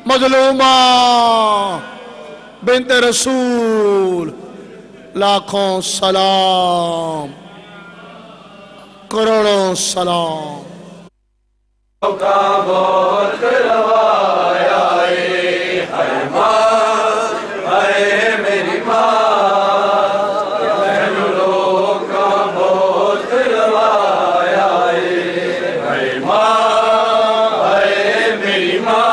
मजलूमा बिनते रसूल लाखों सलाम करोड़ों सलाम। का बहुत रवाया है माँ, है मेरी माँ, लोगों का बहुत रवाया है माँ, है मेरी माँ,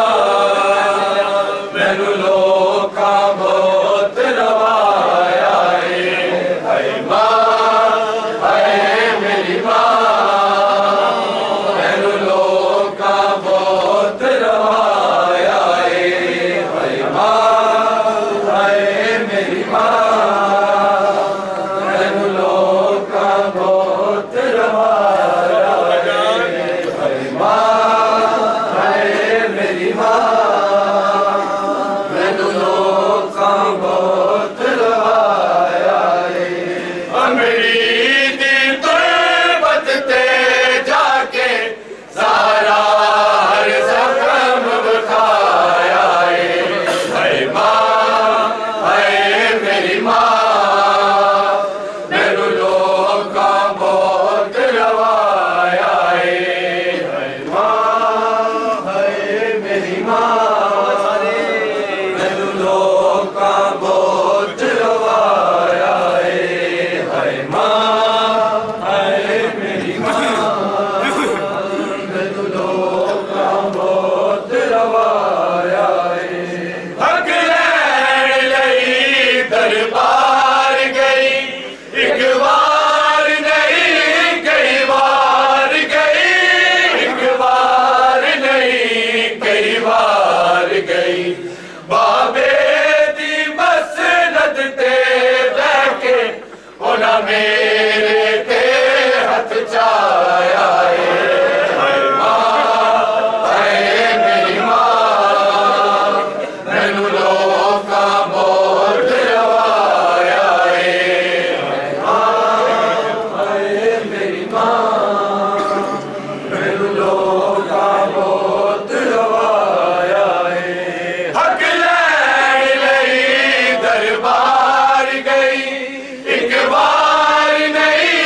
लोगों का बहुत रवाया है माँ, है मेरी माँ, एक बार नहीं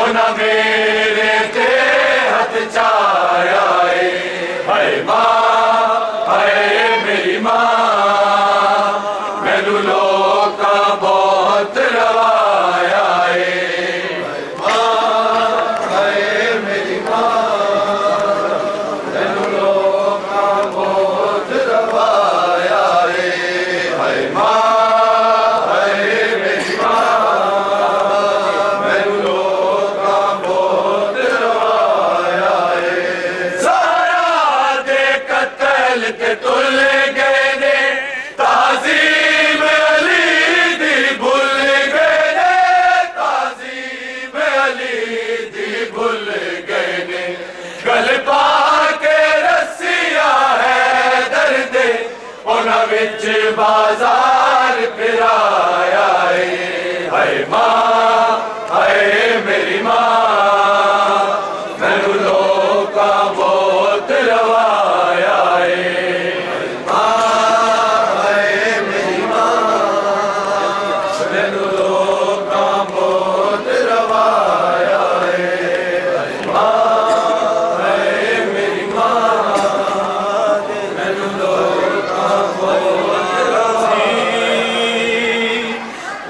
उन्हें मेरे ते हथ चाया है। हाय मां, हाय मेरी मां, मैनू लोका बहुत रवाया है। हाय मां, हाय मेरी मां, मैनू लोका बहुत रवाया है। हाय मां, हाय मेरी मां, मैनू लोका बहुत रवाया है। सारा दे कत्ल ते तुल गए ने, ताज़ीम अली दी भुल गए ने, ताज़ीम अली दी भुल गए ने। गल पाके रस्सिया है दर्द, उन्हां विच बाजार फिराया है। हाय मां, हाय मेरी मां, मैनू लोका बहुत रवाया है। मां, हाय मेरी मां, मैनू लोका बहुत रवाया है। मां, हाय मेरी मां, मैनू लोका बहुत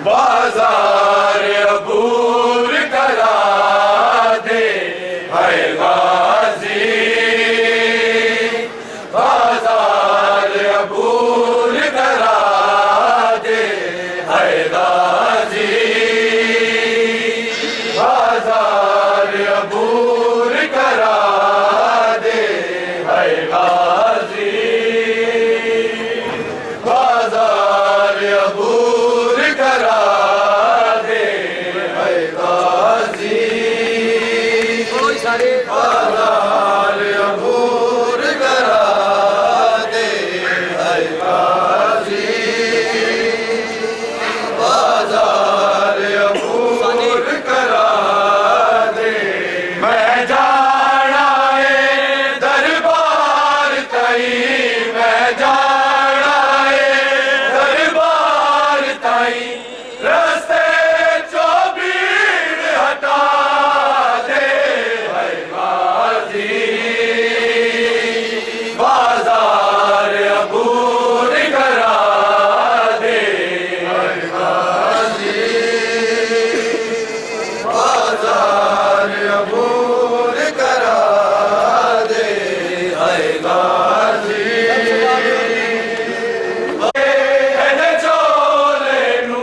बाजार अबूर करा दे। हाय गाजी, बाजार अबूर करा दे। हाय गाजी, बाजार अबूर करा दे। हाय गाजी, बाजार अबूर करा दे। हाय गाजी, बाजार अबूर करा दे। हाय गाजी, बाजार अबूर करा दे। मैं जाना है दरबार ताई, मैं जाना है दरबार ताई। रस्ते चो भीड़ हटा दे। हाय गाजी, बाजार अबूर करा दे। हाय गाजी, बाजार अबूर करा दे। हाय गाजी, चोले नू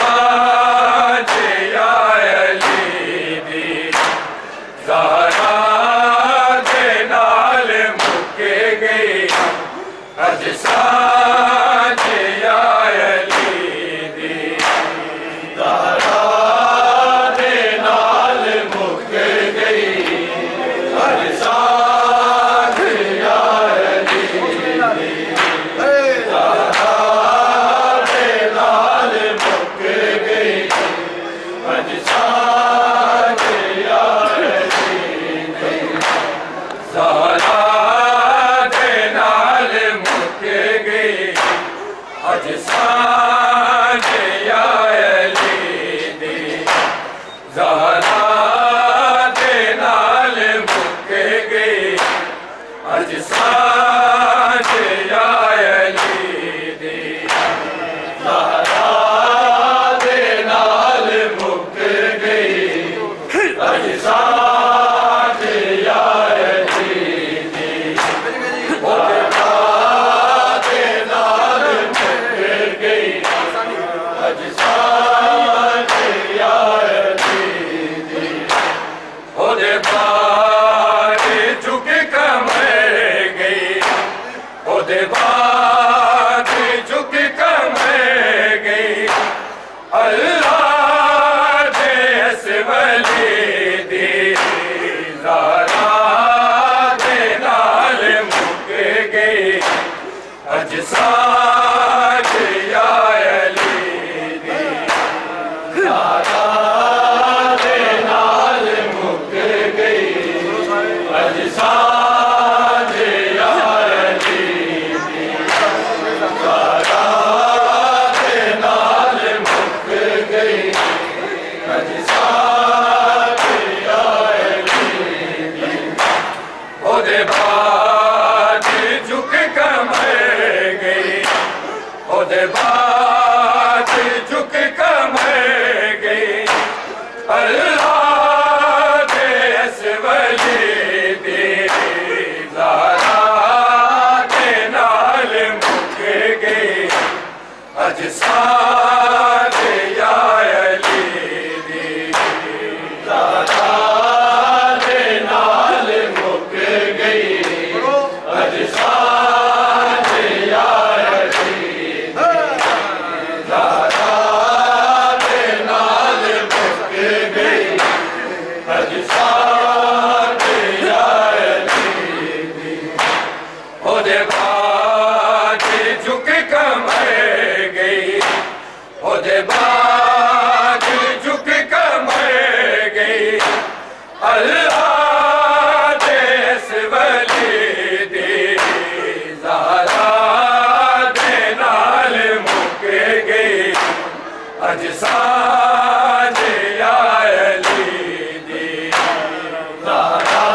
सांझ या अली दी ज़हरा दे नाल मुक गई अज सांझ या अली दी ज़हरा दे नाल मुक गई अज सांझ या अली दी ज़हरा दे नाल मुक गई अज सांझ या अली दी ज़हरा दे नाल मुक गई अज सांझ या अली दी ज़हरा दे नाल मुक गई अज सांझ या अली दी ज़हरा दे नाल मुक गई अज सांझ या अली दी ओदे बाद दे नाल मुक गई अज सांझ या अली दी ओदे बाद झुक कमर गई ओदे बाद झुक कमर गई अल्लाह दे इस वली दी ज़हरा दे नाल मुक गई अज सांझ या अली दी ज़हरा दे नाल मुक गई अज सांझ या अली दी ज़हरा दे नाल मुक गई अज सांझ या अली दी ओदे बाद झुक कमर गई ओदे बाद झुक कमर गई अल्लाह दे इस वली दी ज़हरा दे नाल मुक गई अज सांझ या अली दी ज़हरा दे नाल मुक गई अज सांझ या अली दी ज़हरा दे नाल मुक गई अज सांझ या अली दी ओदे बाद झुक कमर गई ओदे बाद झुक कमर गई अल्लाह दे इस वली दी ज़हरा दे नाल मुक गई अज सांझ या अली दी ज़हरा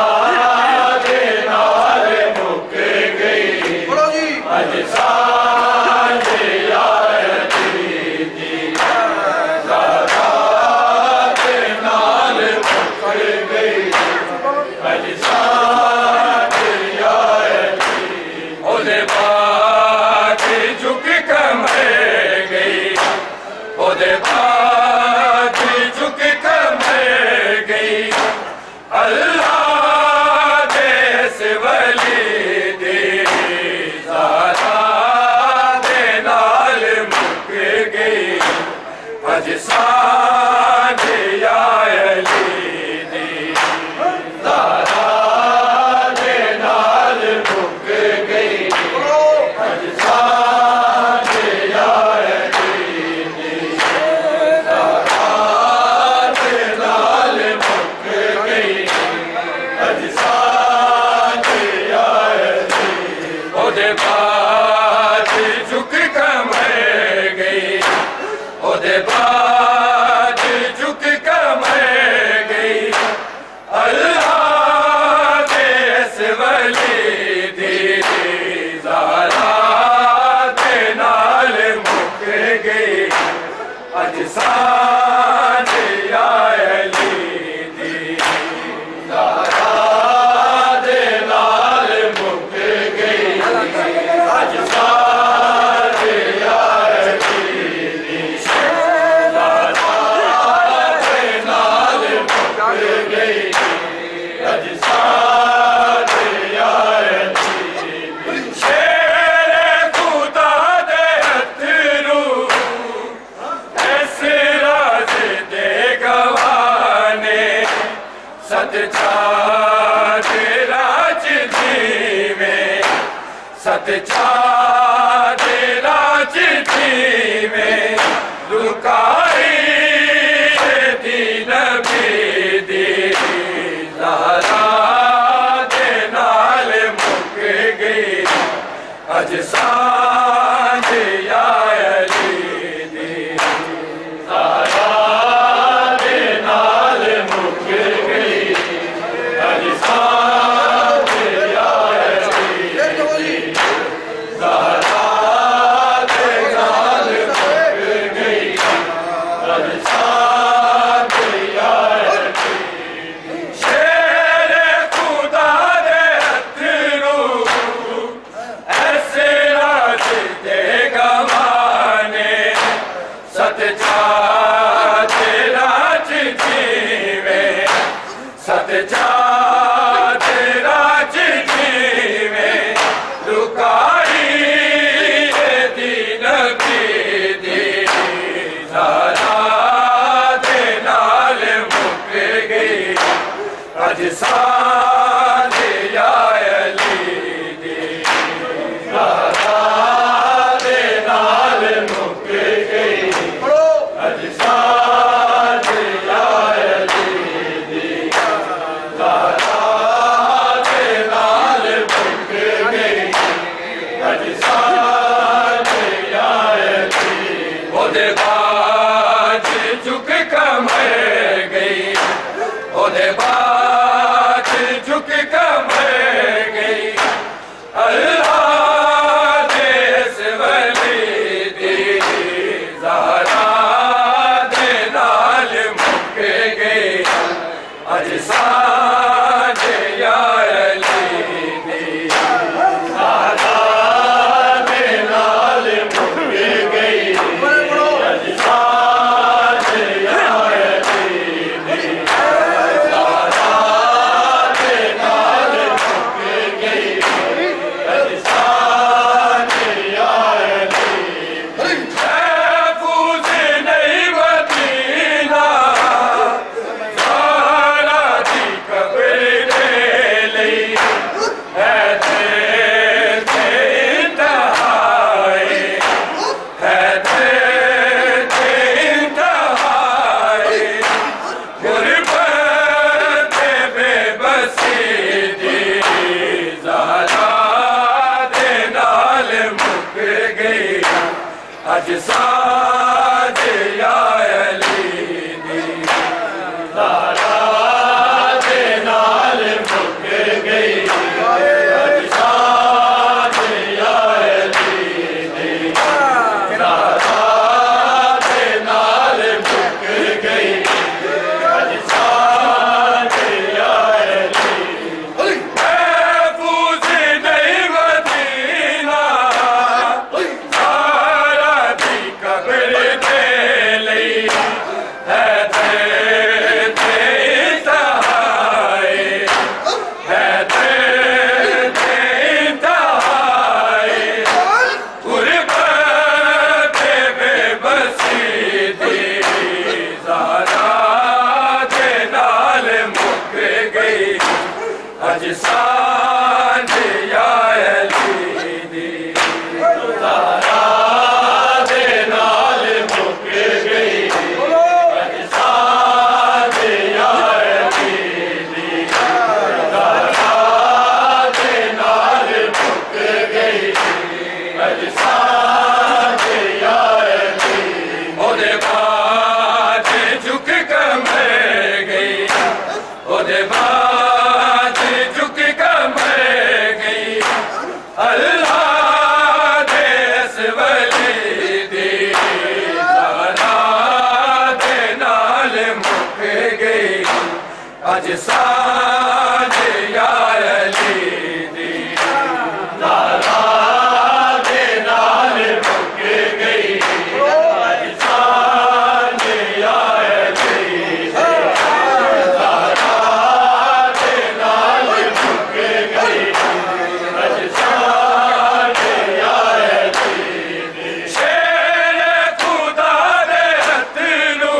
दे नाल मुक गई अज सांझ या अली दी ज़हरा दे नाल मुक गई अज सांझ या अली ओदे बाद झुक कमर गई ओदे बाद झुक कमर गई अल्लाह दे इस वली दी ज़हरा दे नाल मुक गई अज सांझ या अली दी ज़हरा दे नाल मुक गई अज सांझ या अली दी ज़हरा दे नाल मुक गई अज सांझ या अली ओदे बाद झुक कमर गई ओदे बाद झुक कमर सतचा तेरा चिट्ठी में, सतचा तेरा चिट्ठी में रुकाई दीन बेदी ज़हरा दे नाल मुक गई अज सांझ या अली दी ज़हरा दे नाल मुक गई अज सांझ या अली दी ज़हरा दे नाल मुक गई अज सांझ या अली शेर खुदा दे अथरू ऐसे राज दे गवाने सतचा तेरा चिट्ठी में, सतचा तेरा चिट्ठी में रुकाई दीन बेदी ज़हरा दे नाल मुक गई अज सांझ या अली दी ज़हरा दे नाल मुक गई अज सांझ या अली दी ज़हरा दे नाल मुक गई अज सांझ या अली ओदे बाज झुक कमर गई, ओदे बाज झुक कमर गई अल्लाह दे इस वली दी ज़हरा दे नाल मुक गई अज सांझ या अली दी ज़हरा दे नाल मुक गई अज सांझ या अली दी ज़हरा दे नाल मुक गई अज सांझ या अली महफूज नहीं मदीना ज़हरा दी कब्र दे लई है ते इंतहाए, है ते इंतहाए गुरबत बेबसी दी ज़हरा दे नाल मुक गई अज सांझ या अली दी ज़हरा दे नाल मुक गई अज सांझ या अली दी ज़हरा दे नाल मुक गई अज सांझ या अली महफूज नहीं मदीना ज़हरा दी कब्र दे लई है ते इंतहाए, है ते इंतहाए गुरबत बेबसी दी ज़हरा दे नाल मुक गई अज सांझ या अली दी ज़हरा दे नाल मुक गई अज सांझ या अली दी ज़हरा दे नाल मुक गई अज सांझ या अली ओदे बाज झुक कमर गई, ओदे बाज झुक कमर गई अल्लाह दे इस वली दी ज़हरा दे नाल मुक गई अज सांझ या अली दी ज़हरा दे नाल मुक गई अज सांझ या अली दी ज़हरा दे नाल मुक गई अज सांझ या अली दी शेर खुदा दे अथरू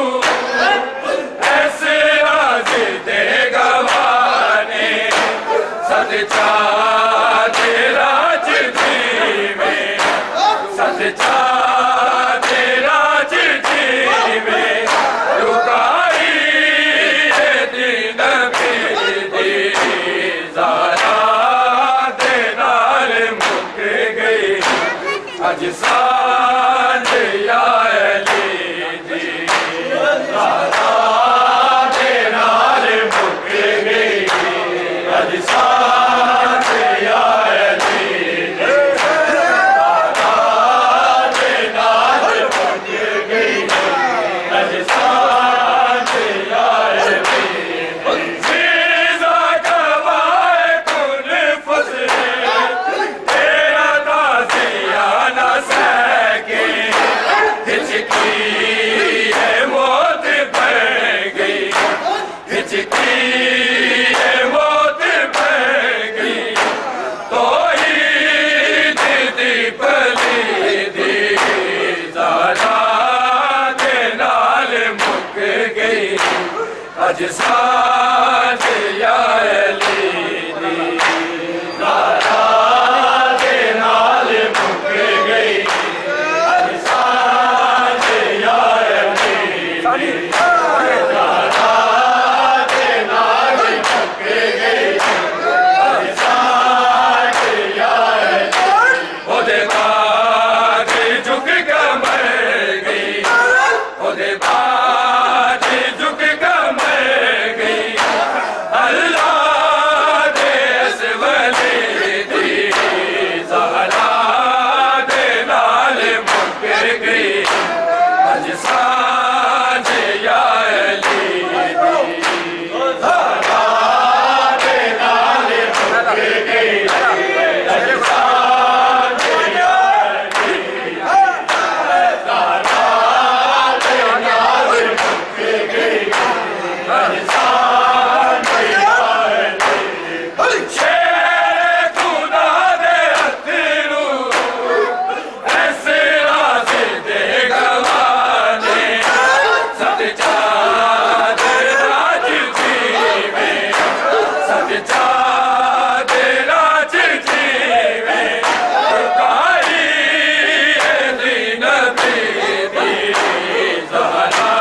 ऐसे राज दे गवाने अज साँझ या अली दी ज़हरा दे नाल मुक गई। अज साँझ या अली दी ज़हरा दे नाल मुक गई। अज साँझ या अली ओदे बाद झुक कर मर गई। ओदे बाद झुक कर मर गई। अल्लाह दे इस वली दी ज़हरा दे नाल मुक गई। अज साँझ या अली दी ज़हरा दे नाल मुक गई। अज साँझ या अली ज़हरा दे नाल मुक गई। अज साँझ या अली शेर खुदा दे अथरू ऐसे राज दे गवाने। सच्चा राज जीवे। सच्चा राज जीवे। रुकाई दीन नबी दी ज़हरा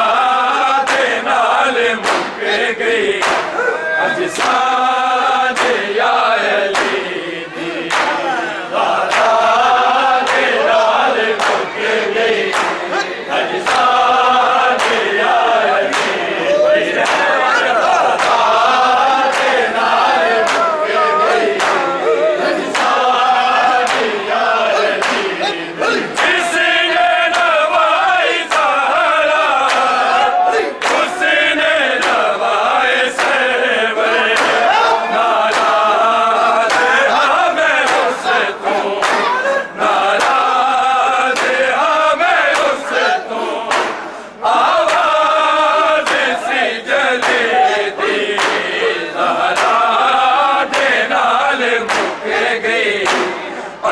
दे नाल मुक गई। अज साँझ या अली दी ज़हरा दे नाल मुक गई। अज साँझ या अली दी ज़हरा दे नाल मुक गई। अज साँझ या अली जिसने नवाई ज़हरा उसने नवाए सरवर। नाराज़ हाँ मैं उससे तो नाराज़ हाँ मैं उससे तो आवाज़ सी जली दी ज़हरा दे नाल मुक गई।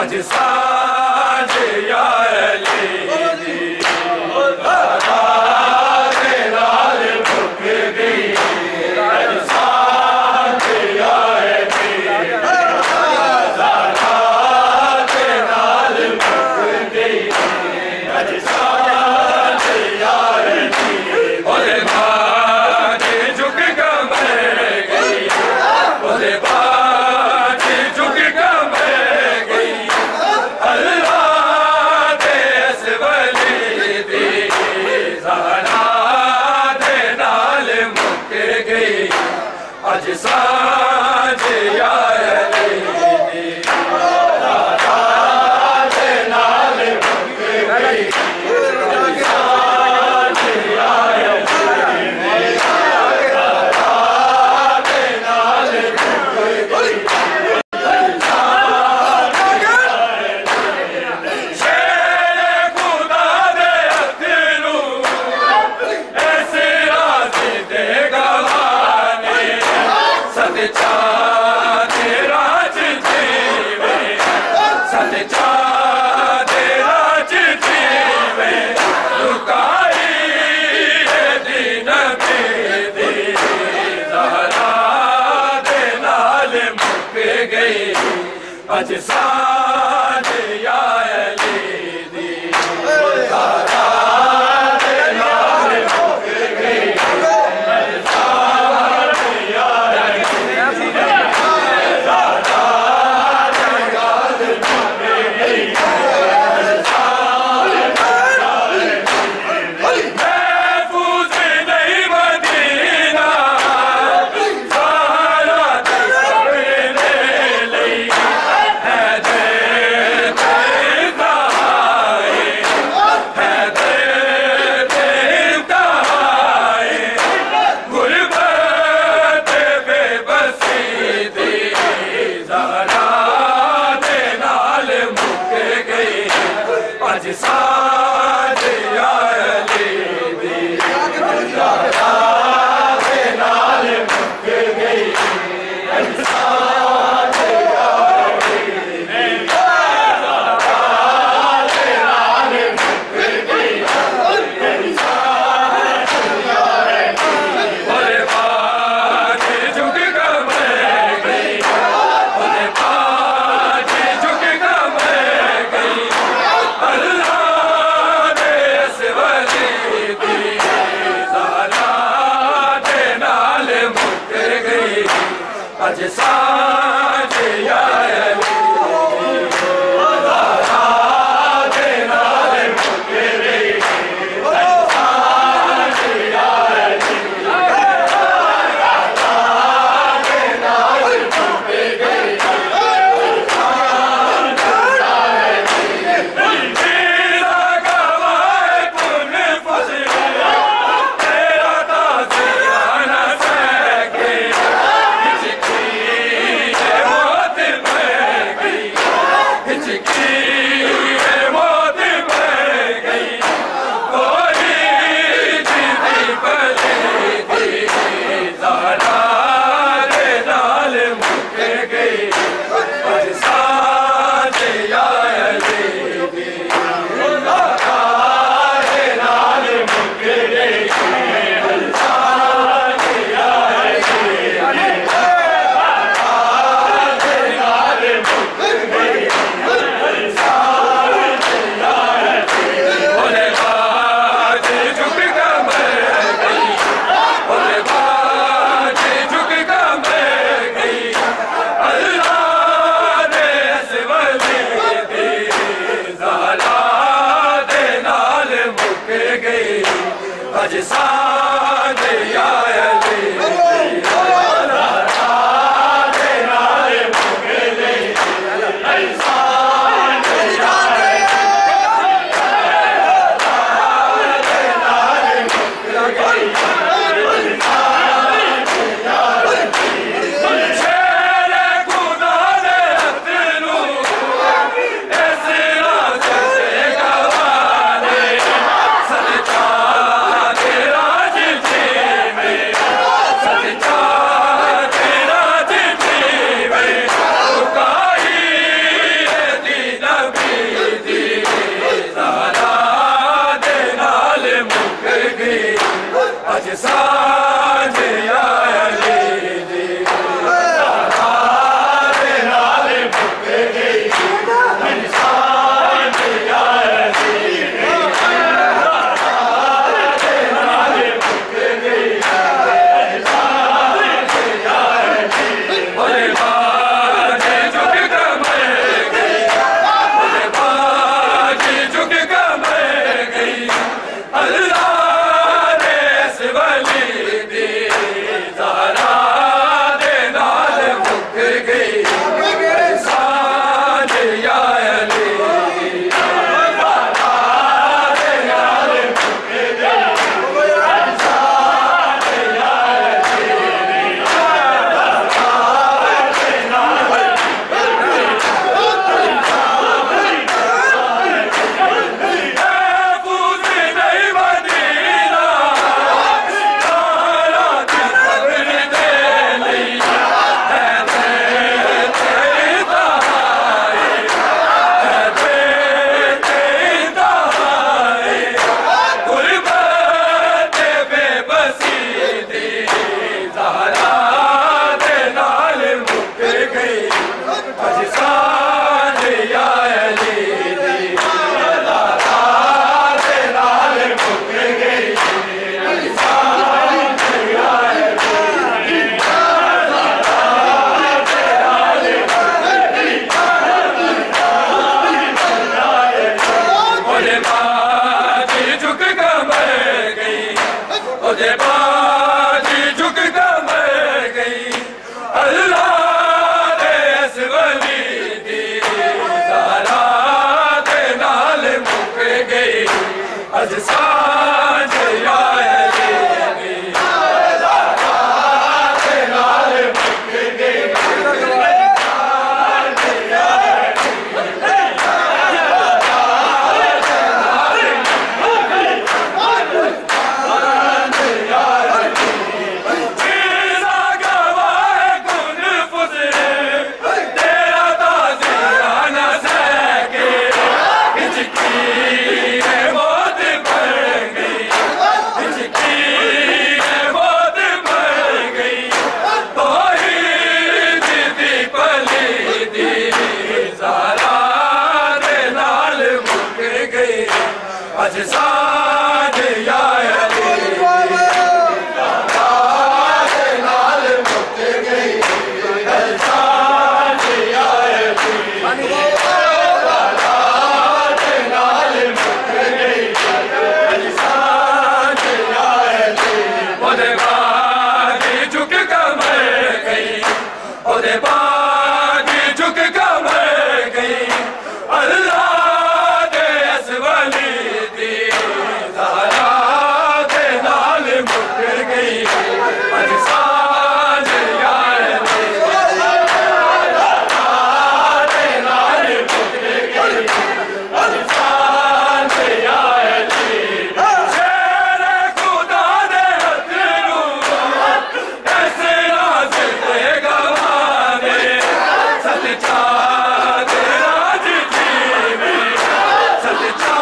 अज साँझ या अली दी ज़हरा दे नाल मुक गई। अज साँझ या अली ज़हरा दे नाल मुक गई। अज साँझ या अली ओदे बाद झुक कर मर गई। ओदे बाद झुक कर मर गई। अल्लाह दे इस वली दी ज़हरा दे नाल मुक गई। अज साँझ या अली दी ज़हरा दे नाल मुक गई। अज साँझ या अली दी ज़हरा दे नाल मुक गई। शेर खुदा दे अथरू ऐसे राज दे गवाने। सच्चा राज जीवे। सच्चा राज जीवे। रुकाई दीन नबी दी ज़हरा दे नाल मुक गई। अज साँझ या अली दी ज़हरा दे नाल मुक गई। अज साँझ या अली दी ज़हरा दे नाल मुक गई। अज साँझ या अली महफूज नहीं मदीना ज़हरा दे अपने लई। हैदर अज सांझ आया अज सांझ आया अल्लाह रे ओदे बागी झुक कर मर गई अल्लाह दे इस वली दी ज़हरा दे नाल मुक गई अज सांझ या अली दे नाल मुक गई अज सांझ या अली शेर खुदा दे हथरू ऐसे राज ते गवाने सच्चा तेरा जीवे सच्चा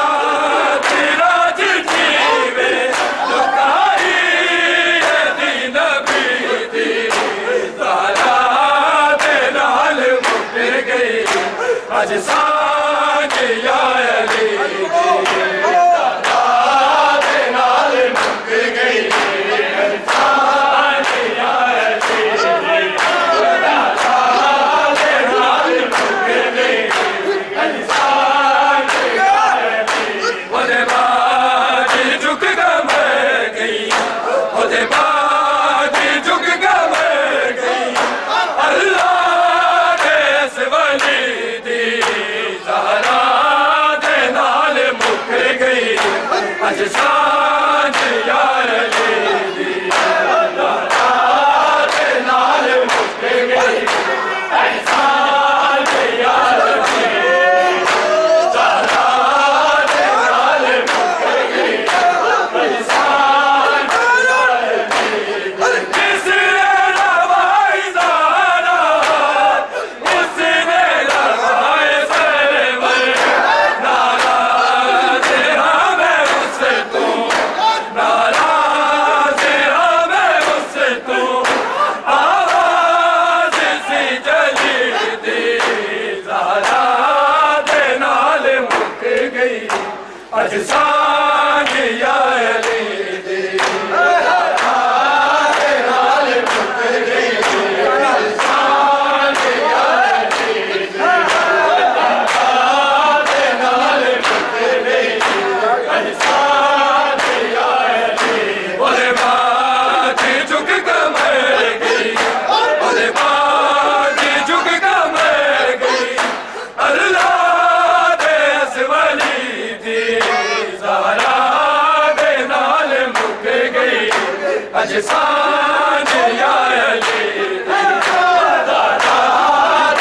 तेरा जीवे लुकाई है दीन बीती ज़हरा दे नाल मुक गई अज सांझ या अली अज सांझ या अली दी ज़हरा दे नाल मुक गई अज सांझ या अली ज़हरा दे नाल मुक गई अज सांझ या अली जिसने रवाई ज़हरा उसने रवाए सरवर नाराज़ हमें उससे तू नाराज़ हमें उससे तू आवाज़ सी जली दी ज़हरा दे नाल मुक गई अज सांझ या अली दी ज़हरा दे नाल मुक गई अज सांझ या अली दी ज़हरा दे नाल मुक गई अज सांझ या अली ओदे बागी झुक कर मर गई ओदे बागी झुक कर मर गई अल्लाह दे इस वली दी ज़हरा दे नाल मुक गई अज सांझ या अली दी ज़हरा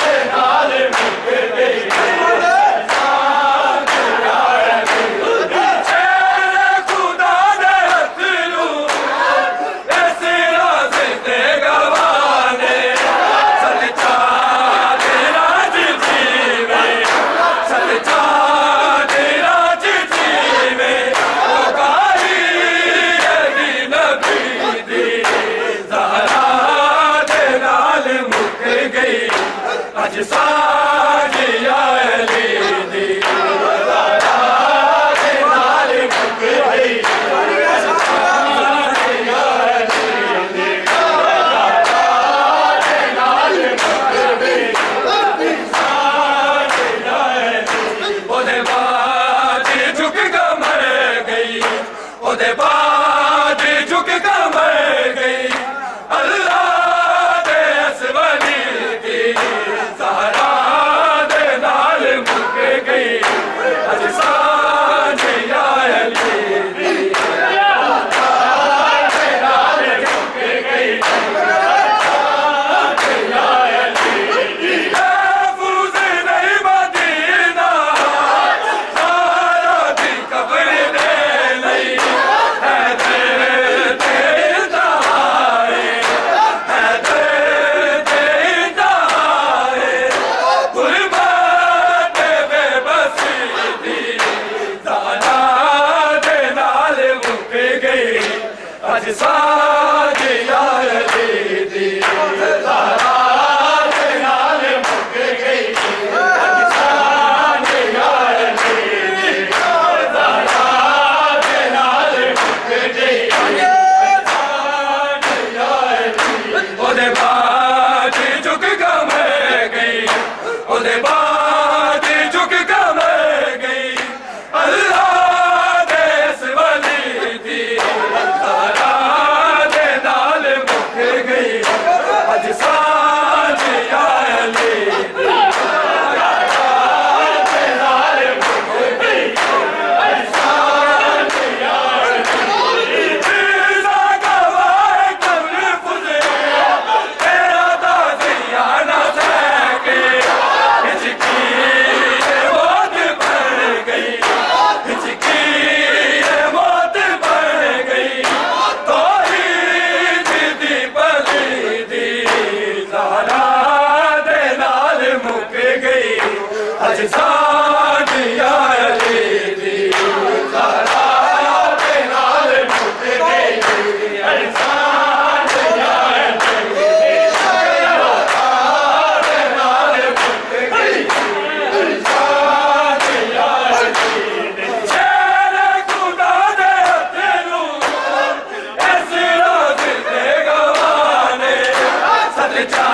दे नाल मुक गई अज सांझ या अली शेर खुदा दे हथरू ऐसे राज ते गवाने सच्चा तेरा जीवे सच्चा तेरा जीवे लुकाई है दीन बीती ज़हरा चाँद